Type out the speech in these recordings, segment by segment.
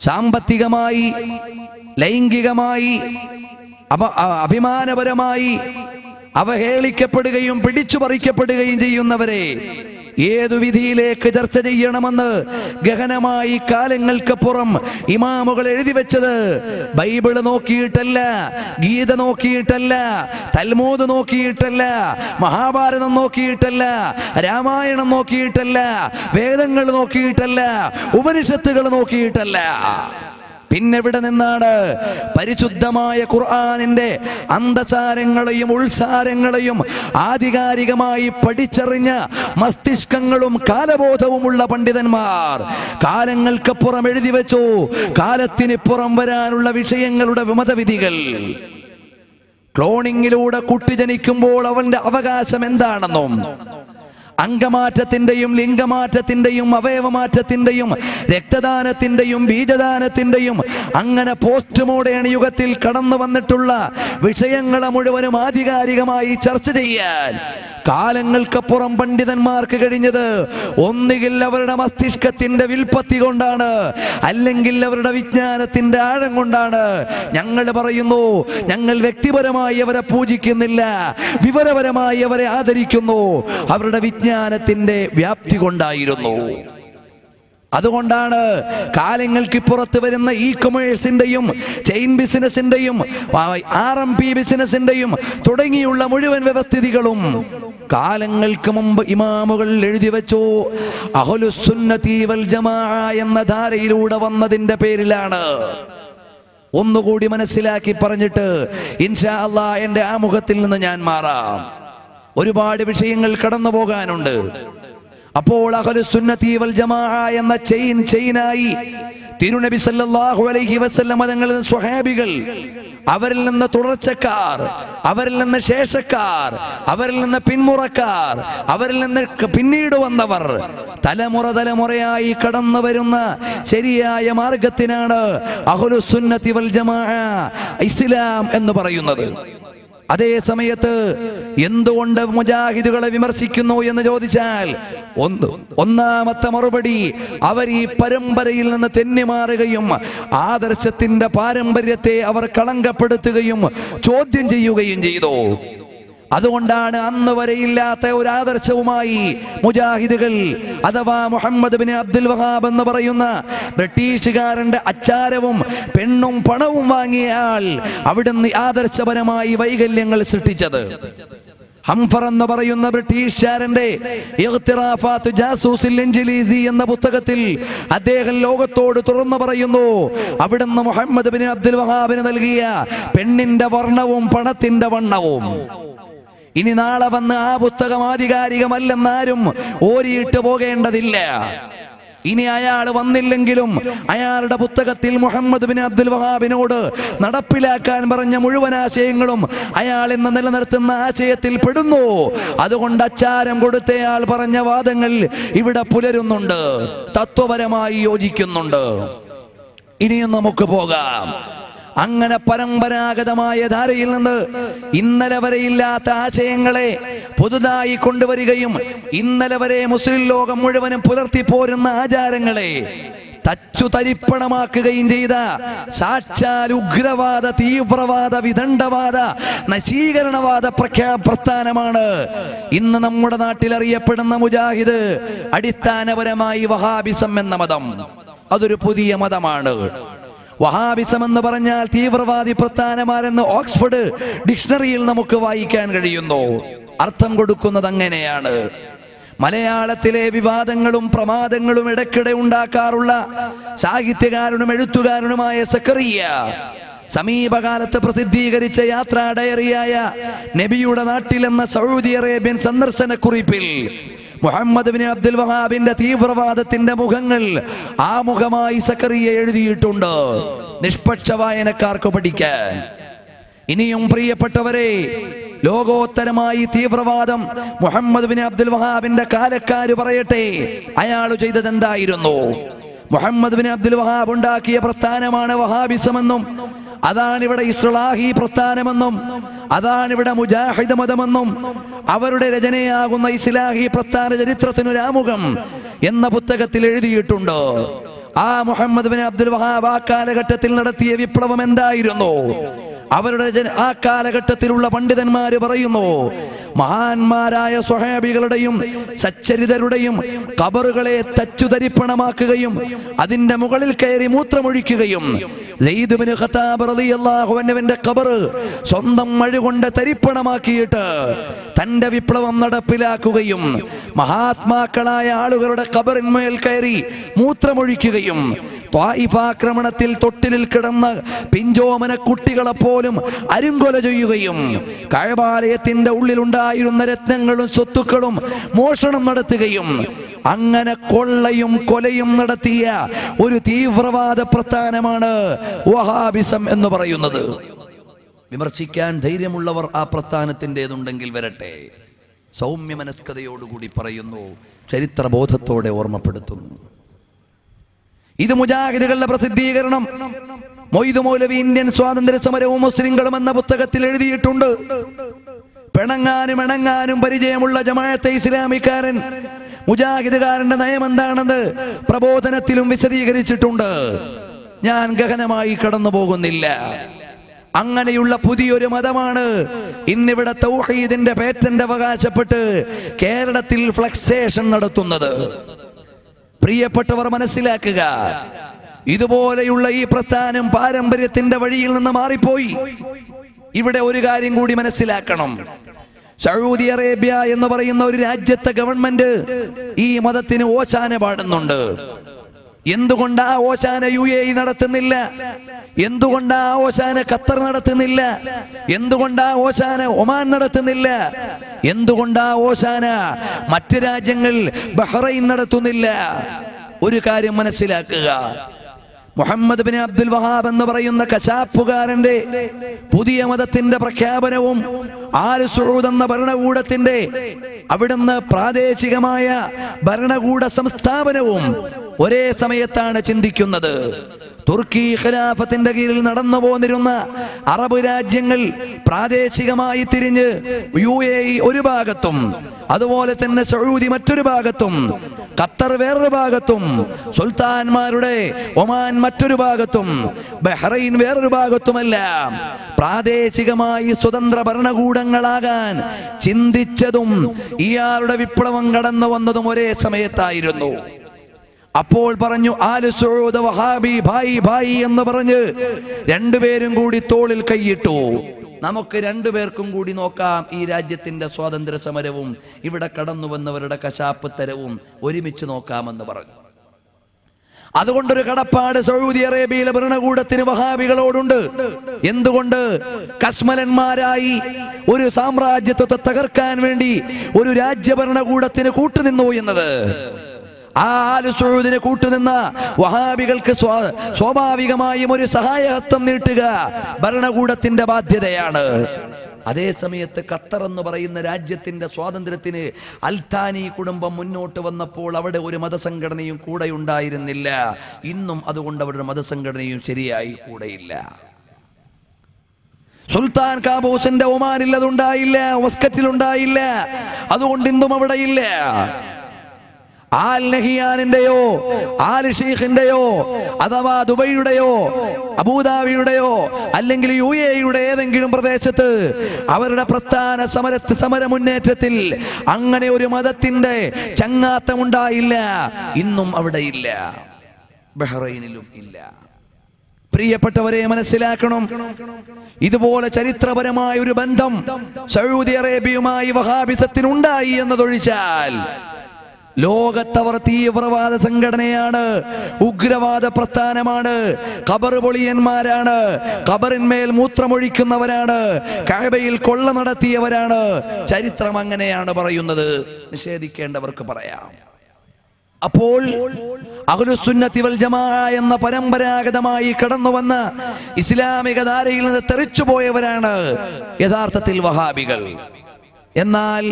സാമ്പത്തികമായി, ലൈംഗികമായി, അഭിമാനപരമായി അവഹേളിക്കപ്പെടുകയും പിടിച്ചു പറിക്കപ്പെടുകയും ചെയ്യുന്നവരെ ഏതു വിധിയിലേക്ക് ചർച്ച ചെയ്യണമെന്ന് ഗഹനമായി കാലങ്ങൾക്കപ്പുറം ഇമാമുകൾ എഴുതി വെച്ചത് ബൈബിള് നോക്കിയിട്ടല്ല, ഗീത നോക്കിയിട്ടല്ല, തൽമൂദ് നോക്കിയിട്ടല്ല, മഹാഭാരതം നോക്കിയിട്ടല്ല, രാമായണം നോക്കിയിട്ടല്ല, വേദങ്ങൾ നോക്കിയിട്ടല്ല, ഉപനിഷത്തുകൾ നോക്കിയിട്ടല്ല. പിന്നെവിടെ നിന്നാണ് പരിശുദ്ധമായ ഖുർആനിന്റെ അന്തസാരങ്ങളെയും ഉൾസാരങ്ങളെയും ആധികാരികമായി പഠിച്ചറിഞ്ഞ മസ്തിഷ്കങ്ങളും കാലബോധവുമുള്ള പണ്ഡിതന്മാർ കാലങ്ങൾക്കപ്പുറം എഴുതി വെച്ചു കാലത്തിനിപ്പുറം വരാനുള്ള വിഷയങ്ങളുടെ വിമതവിധികൾ? ക്ലോണിങ്ങിലൂടെ കുട്ടി ജനിക്കുമ്പോൾ അവന്റെ അവകാശം എന്താണെന്നും, അംഗമാറ്റത്തിന്റെയും ലിംഗമാറ്റത്തിന്റെയും അവയവമാറ്റത്തിന്റെയും രക്തദാനത്തിന്റെയും ബീജദാനത്തിന്റെയും അങ്ങനെ പോസ്റ്റ് മോഡേൺ യുഗത്തിൽ കടന്നു വന്നിട്ടുള്ള വിഷയങ്ങളെ മുഴുവനും ആധികാരികമായി ചർച്ച ചെയ്യാൻ കാലങ്ങൾക്കപ്പുറം പണ്ഡിതന്മാർക്ക് കഴിഞ്ഞത് ഒന്നുകിൽ അവരുടെ മസ്തിഷ്കത്തിന്റെ വിൽപ്പത്തി കൊണ്ടാണ്, അല്ലെങ്കിൽ അവരുടെ വിജ്ഞാനത്തിന്റെ ആഴം കൊണ്ടാണ്. ഞങ്ങൾ പറയുന്നു, ഞങ്ങൾ വ്യക്തിപരമായി അവരെ പൂജിക്കുന്നില്ല, വിവരപരമായി അവരെ ആദരിക്കുന്നു. അവരുടെ വിജ്ഞാനത്തിന്റെ വ്യാപ്തി കൊണ്ടായിരുന്നു. അതുകൊണ്ടാണ് കാലങ്ങൾക്ക് പുറത്ത് വരുന്ന ഇ കൊമേഴ്സിന്റെയും ചെയിൻ ബിസിനസിന്റെയും RMP ബിസിനസിന്റെയും തുടങ്ങിയുള്ള മുഴുവൻ വ്യവസ്ഥിതികളും കാലങ്ങൾക്ക് മുമ്പ് ഇമാമുകൾ എഴുതി വെച്ചു. അഹ്ലുസുന്നത്തി വൽ ജമാഅ എന്ന ധാരയിലൂടെ വന്നതിന്റെ പേരിലാണ്. ഒന്നുകൂടി മനസ്സിലാക്കി പറഞ്ഞിട്ട് ഇൻഷാ അല്ലാഹ് എന്റെ ആമുഖത്തിൽ നിന്ന് ഞാൻ മാറാം. ഒരുപാട് വിഷയങ്ങൾ കടന്നു പോകാനുണ്ട്. അപ്പോൾ അഹ്ലുസുന്നത്തി വൽ ജമാഅ എന്ന ചെയിനായി തിരുനബി സല്ലല്ലാഹു അലൈഹി വസല്ലം തങ്ങളുടെ സ്വഹാബികൾ, അവരിൽ നിന്ന് തുടർച്ചക്കാർ, അവരിൽ നിന്ന് ശേഷക്കാർ, അവരിൽ നിന്ന് പിന്മുറക്കാർ, അവരിൽ നിന്ന് പിന്നീട് വന്നവർ, തലമുറയായി കടന്നു വരുന്ന ശരിയായ മാർഗത്തിനാണ് അഹ്ലുസുന്നത്തി വൽ ജമാഅ ഇസ്ലാം എന്ന് പറയുന്നത്. അതേ സമയത്ത് എന്തുകൊണ്ട് മുജാഹിദുകളെ വിമർശിക്കുന്നു എന്ന് ചോദിച്ചാൽ ഒന്നാമത്തെ മറുപടി, അവർ ഈ പരമ്പരയിൽ നിന്ന് തെന്നിമാറുകയും ആദർശത്തിന്റെ പാരമ്പര്യത്തെ അവർ കളങ്കപ്പെടുത്തുകയും ചോദ്യം ചെയ്യുകയും ചെയ്തു. അതുകൊണ്ടാണ് അന്ന് വരെ ഇല്ലാത്ത ഒരു ആദർശവുമായി മുജാഹിദുകൾ അഥവാ മുഹമ്മദ് ബിൻ അബ്ദുൽ വഹാബ് എന്ന് പറയുന്ന ബ്രിട്ടീഷുകാരന്റെ അച്ചാരവും പെണ്ണും പണവും വാങ്ങിയ ആൾ അവിടുന്ന് ആദർശപരമായി വൈകല്യങ്ങൾ സൃഷ്ടിച്ചത്. ഹംഫർ എന്ന് പറയുന്ന ബ്രിട്ടീഷുകാരന്റെ ഇഖ്തിറാഫാത്ത് ജാസൂസിൽ ഇൻജിലീസി എന്ന പുസ്തകത്തിൽ അദ്ദേഹം ലോകത്തോട് തുറന്നു പറയുന്നു, അവിടുന്ന് മുഹമ്മദ് ബിൻ അബ്ദുൽ വഹാബിന് നൽകിയ പെണ്ണിന്റെ വർണ്ണവും പണത്തിന്റെ വണ്ണവും. ഇനി നാളെ വന്ന് ആ പുസ്തകം ആധികാരികമല്ലെന്നാരും ഓരിയിട്ട് പോകേണ്ടതില്ല. ഇനി അയാൾ വന്നില്ലെങ്കിലും അയാളുടെ പുസ്തകത്തിൽ മുഹമ്മദ് ബിൻ അബ്ദുൽ വഹാബിനോട് നടപ്പിലാക്കാൻ പറഞ്ഞ മുഴുവൻ ആശയങ്ങളും അയാൾ ഇന്ന് നിലനിർത്തുന്ന ആശയത്തിൽ പെടുന്നു. അതുകൊണ്ട് അച്ചാരം കൊടുത്തയാൾ പറഞ്ഞ വാദങ്ങൾ ഇവിടെ പുലരുന്നുണ്ട്, തത്വപരമായി യോജിക്കുന്നുണ്ട്. ഇനിയും നമുക്ക് പോകാം. അങ്ങനെ പരമ്പരാഗതമായ ധാരയിൽ നിന്ന് ഇന്നലെ വരെ ഇല്ലാത്ത ആശയങ്ങളെ പുതുതായി കൊണ്ടുവരികയും ഇന്നലെ വരെ മുസ്ലിം ലോകം മുഴുവനും പുലർത്തിപ്പോരുന്ന ആചാരങ്ങളെ തച്ചുതരിപ്പണമാക്കുകയും ചെയ്ത സാക്ഷാൽ ഉഗ്രവാദ, തീവ്രവാദ, വിദണ്ഡവാദ, നശീകരണവാദ പ്രസ്ഥാനമാണ് ഇന്ന് നമ്മുടെ നാട്ടിൽ അറിയപ്പെടുന്ന മുജാഹിദ്. അടിസ്ഥാനപരമായി വഹാബിസം എന്ന മതം അതൊരു പുതിയ മതമാണ്. വഹാബിസം എന്ന് പറഞ്ഞാൽ തീവ്രവാദി പ്രസ്ഥാനമാരെന്ന് ഓക്സ്ഫോർഡ് ഡിക്ഷണറിയിൽ നമുക്ക് വായിക്കാൻ കഴിയുന്നു. അർത്ഥം കൊടുക്കുന്നത് അങ്ങനെയാണ്. മലയാളത്തിലെ വിവാദങ്ങളും പ്രമാദങ്ങളും ഇടയ്ക്കിടെ ഉണ്ടാക്കാറുള്ള സാഹിത്യകാരനും എഴുത്തുകാരനുമായ സക്കറിയ സമീപകാലത്ത് പ്രസിദ്ധീകരിച്ച യാത്രാ ഡയറിയായ നബിയുടെ നാട്ടിൽ എന്ന സൗദി അറേബ്യൻ സന്ദർശന കുറിപ്പിൽ മുഹമ്മദ് ബിൻ അബ്ദുൽ വഹാബിന്റെ തീവ്രവാദത്തിന്റെ മുഖങ്ങൾ ആമുഖമായി സക്കറിയ എഴുതിയിട്ടുണ്ട്, നിഷ്പക്ഷ വായനക്കാർക്ക് പഠിക്കാൻ. ഇനിയും പ്രിയപ്പെട്ടവരെ, ലോകോത്തരമായി തീവ്രവാദം മുഹമ്മദ് ബിൻ അബ്ദുൽ വഹാബിന്റെ കാലക്കാര് പറയട്ടെ, അയാൾ ചെയ്തത് എന്തായിരുന്നു? മുഹമ്മദ് ബിൻ അബ്ദുൽ വഹാബ് ഉണ്ടാക്കിയ പ്രസ്ഥാനമാണ് വഹാബിസമെന്നും, അതാണിവിടെ ഇസ്ലാഹി പ്രസ്ഥാനമെന്നും, അതാണിവിടെ മുജാഹിദ് മതമെന്നും അവരുടെ രചനയാകുന്ന ഇസ്ലാഹി പ്രസ്ഥാന ചരിത്രത്തിനൊരാമുഖം എന്ന പുസ്തകത്തിൽ എഴുതിയിട്ടുണ്ട്. ആ മുഹമ്മദ് ബിൻ അബ്ദുൽ വഹാബ് ആ കാലഘട്ടത്തിൽ നടത്തിയ വിപ്ലവം എന്തായിരുന്നു? അവരുടെ ആ കാലഘട്ടത്തിലുള്ള പണ്ഡിതന്മാര് പറയുന്നു, മഹാന്മാരായ സ്വഹാബികളുടെയും സച്ചരിതരുടെയും ഖബറുകളെ തച്ചുതരിപ്പണമാക്കുകയും അതിന്റെ മുകളിൽ കയറി മൂത്രമൊഴിക്കുകയും സയ്യിദ് ഇബ്നു ഖത്താബ് റളിയല്ലാഹു അൻഹുവിന്റെ ഖബർ സ്വന്തം മഴ കൊണ്ട് തരിപ്പണമാക്കിയിട്ട് തന്റെ വിപ്ലവം നടപ്പിലാക്കുകയും മഹാത്മാക്കളായ ആളുകളുടെ ഖബറിന്മേൽ കയറി മൂത്രമൊഴിക്കുകയും ത്വായിഫ് ആക്രമണത്തിൽ തൊട്ടിലിൽ കിടന്ന പിഞ്ചോമന കുട്ടികളെപ്പോലും അരുങ്കൊല ചെയ്യുകയും കഅബാലയത്തിന്റെ ഉള്ളിലുണ്ടായിരുന്ന രത്നങ്ങളും സ്വത്തുക്കളും മോഷണം നടത്തുകയും അങ്ങനെ കൊള്ളയും കൊലയും നടത്തിയ ഒരു തീവ്രവാദ പ്രസ്ഥാനമാണ് വഹാബിസം എന്ന് പറയുന്നത്. വിമർശിക്കാൻ ധൈര്യമുള്ളവർ ആ പ്രസ്ഥാനത്തിൻ്റെതുണ്ടെങ്കിൽ വരട്ടെ. സൗമ്യ മനസ്കതയോടുകൂടി പറയുന്നു, ചരിത്രബോധത്തോടെ ഓർമ്മപ്പെടുത്തുന്നു. ഇത് മുജാഹിദുകളുടെ പ്രസിദ്ധീകരണം മൊയ്ദ് മൗലവി ഇന്ത്യൻ സ്വാതന്ത്ര്യ സമരവും മുസ്ലിങ്ങളും എന്ന പുസ്തകത്തിൽ എഴുതിയിട്ടുണ്ട്. പിണങ്ങാനും പരിചയമുള്ള ജമാഅത്തെ ഇസ്ലാമിക്കാരൻ മുജാഹിദുകാരന്റെ നയം എന്താണെന്ന് പ്രബോധനത്തിലും വിശദീകരിച്ചിട്ടുണ്ട്. ഞാൻ ഗഹനമായി കടന്നു പോകുന്നില്ല. അങ്ങനെയുള്ള പുതിയൊരു മതമാണ് ഇന്നിവിടെ തൗഹീദിന്റെ പേറ്റന്റ് അവകാശപ്പെട്ട് കേരളത്തിൽ ഫ്ലക്സേഷൻ നടത്തുന്നത്. പ്രിയപ്പെട്ടവർ മനസ്സിലാക്കുക, ഇതുപോലെയുള്ള ഈ പ്രസ്ഥാനം പാരമ്പര്യത്തിന്റെ വഴിയിൽ നിന്ന് മാറിപ്പോയി. ഇവിടെ ഒരു കാര്യം കൂടി മനസ്സിലാക്കണം. സൗദി അറേബ്യ എന്ന് പറയുന്ന ഒരു രാജ്യത്തെ ഗവൺമെന്റ് ഈ മതത്തിന് ഓശാന പാടുന്നുണ്ട്. എന്തുകൊണ്ട് ആ ഓശാന UAE നടത്തുന്നില്ല? എന്തുകൊണ്ട് ആ ഓശാന ഖത്തർ നടത്തുന്നില്ല? എന്തുകൊണ്ട് ആ ഓശാന ഒമാൻ നടത്തുന്നില്ല? എന്തുകൊണ്ട് ആ ഓശാന മറ്റ് രാജ്യങ്ങൾ ബഹ്റൈൻ നടത്തുന്നില്ല? ഒരു കാര്യം മനസ്സിലാക്കുക, മുഹമ്മദ് ബിൻ അബ്ദുൽ വഹാബ് എന്ന് പറയുന്ന കശാപ്പുകാരന്റെ പുതിയ മതത്തിന്റെ പ്രഖ്യാപനവും ആൽ സഊദ് എന്ന ഭരണകൂടത്തിന്റെ അവിടുന്ന് പ്രാദേശികമായ ഭരണകൂട സംസ്ഥാപനവും ഒരേ സമയത്താണ് ചിന്തിക്കുന്നത്. തുർക്കി ഖിലാഫത്തിന്റെ കീഴിൽ നടന്നു പോന്നിരുന്ന അറബ് രാജ്യങ്ങൾ പ്രാദേശികമായി തിരിഞ്ഞ് UAE ഒരു ഭാഗത്തും, അതുപോലെ തന്നെ സൗദി മറ്റൊരു ഭാഗത്തും, ഖത്തർ വേറൊരു ഭാഗത്തും, സുൽത്താൻമാരുടെ ഒമാൻ മറ്റൊരു ഭാഗത്തും, ബഹ്റൈൻ വേറൊരു ഭാഗത്തുമല്ല പ്രാദേശികമായി സ്വതന്ത്ര ഭരണകൂടങ്ങളാകാൻ ചിന്തിച്ചതും ഇയാളുടെ വിപ്ലവം കടന്നു വന്നതും ഒരേ സമയത്തായിരുന്നു. അപ്പോൾ പറഞ്ഞു ആൽ സഊദ് വഹാബി ഭായി ഭായി എന്ന് പറഞ്ഞ് രണ്ടുപേരും കൂടി തോളിൽ കൈയിട്ടു. നമുക്ക് രണ്ടുപേർക്കും കൂടി നോക്കാം ഈ രാജ്യത്തിന്റെ സ്വാതന്ത്ര്യ സമരവും ഇവിടെ കടന്നു വന്നവരുടെ കശാപ്പ് തരവും ഒരുമിച്ച് നോക്കാമെന്ന് പറഞ്ഞു. അതുകൊണ്ടൊരു കടപ്പാട് സൗദി അറേബ്യയിലെ ഭരണകൂടത്തിന് വഹാബികളോടുണ്ട്. എന്തുകൊണ്ട്? കശ്മലന്മാരായി ഒരു സാമ്രാജ്യത്വത്തെ തകർക്കാൻ വേണ്ടി ഒരു രാജ്യഭരണകൂടത്തിന് കൂട്ടുനിന്നു എന്നത് ആ ആൽ സഊദിനെ കൂട്ടുനിന്ന വഹാബികൾക്ക് സ്വാഭാവികമായും ഒരു സഹായഹസ്തം നീട്ടുക ഭരണകൂടത്തിന്റെ ബാധ്യതയാണ്. അതേ സമയത്ത് ഖത്തർ എന്ന് പറയുന്ന രാജ്യത്തിന്റെ സ്വാതന്ത്ര്യത്തിന് അൽത്താനി കുടുംബം മുന്നോട്ട് വന്നപ്പോൾ അവിടെ ഒരു മതസംഘടനയും കൂടെ ഉണ്ടായിരുന്നില്ല. ഇന്നും അതുകൊണ്ട് അവരുടെ മതസംഘടനയും ശരിയായി കൂടെയില്ല. സുൽത്താൻ കാബൂസിന്റെ ഒമാനിൽ അതുണ്ടായില്ല, മസ്കറ്റിലുണ്ടായില്ല, അതുകൊണ്ട് ഇന്നും അവിടെ ഇല്ല. ആൽ നഹിയാനിന്റെയോ ആൽ ഷെയ്ഖിന്റെയോ അഥവാ ദുബൈയുടെയോ അബൂദാബിയുടെയോ അല്ലെങ്കിൽ UAE ഏതെങ്കിലും പ്രദേശത്ത് അവരുടെ പ്രസ്ഥാന സമര മുന്നേറ്റത്തിൽ അങ്ങനെ ഒരു മതത്തിന്റെ ചങ്ങാത്തം ഉണ്ടായില്ല. ഇന്നും അവിടെ ഇല്ല, ബഹ്റൈനിലും ഇല്ല. പ്രിയപ്പെട്ടവരെ മനസ്സിലാക്കണം, ഇതുപോലെ ചരിത്രപരമായ ഒരു ബന്ധം സൗദി അറേബ്യയുമായി വഹാബിസത്തിനുണ്ടായി എന്നതൊഴിച്ചാൽ ലോകത്തവർ തീവ്രവാദ സംഘടനയാണ്, ഉഗ്രവാദ പ്രസ്ഥാനമാണ്, ഖബർ പൊളിയന്മാരാണ്, ഖബറിന്മേൽ മൂത്രമൊഴിക്കുന്നവരാണ്, കഅബയിൽ കൊള്ള നടത്തിയവരാണ്. ചരിത്രം അങ്ങനെയാണ് പറയുന്നത്. നിഷേധിക്കേണ്ടവർക്ക് പറയാം. അപ്പോൾ അഹ്ലുസുന്നത്തി വൽ ജമാഅ എന്ന പരമ്പരാഗതമായി കടന്നുവന്ന ഇസ്ലാമിക ധാരയിൽ നിന്ന് തെറിച്ചുപോയവരാണ് യഥാർത്ഥത്തിൽ വഹാബികൾ. എന്നാൽ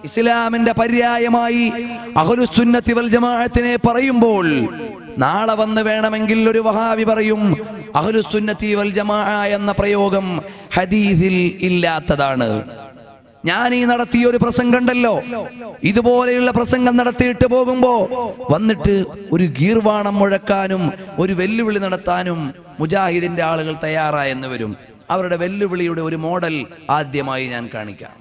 ഇസ്ലാമിന്റെ പര്യായമായി അഹ്ലുസുന്നത്തി വൽ ജമാഅത്തിനെ പറയുമ്പോൾ നാളെ വന്ന് വേണമെങ്കിൽ ഒരു വഹാബി പറയും അഹ്ലുസുന്നത്തി വൽ ജമാഅ എന്ന പ്രയോഗം ഹദീസിൽ ഇല്ലാത്തതാണ്. ഞാൻ ഈ നടത്തിയ ഒരു പ്രസംഗം ഉണ്ടല്ലോ, ഇതുപോലെയുള്ള പ്രസംഗം നടത്തിയിട്ട് പോകുമ്പോ വന്നിട്ട് ഒരു ഗീർവാണം മുഴക്കാനും ഒരു വെല്ലുവിളി നടത്താനും മുജാഹിദിന്റെ ആളുകൾ തയ്യാറായെന്ന് വരും. അവരുടെ വെല്ലുവിളിയുടെ ഒരു മോഡൽ ആദ്യമായി ഞാൻ കാണിക്കാം.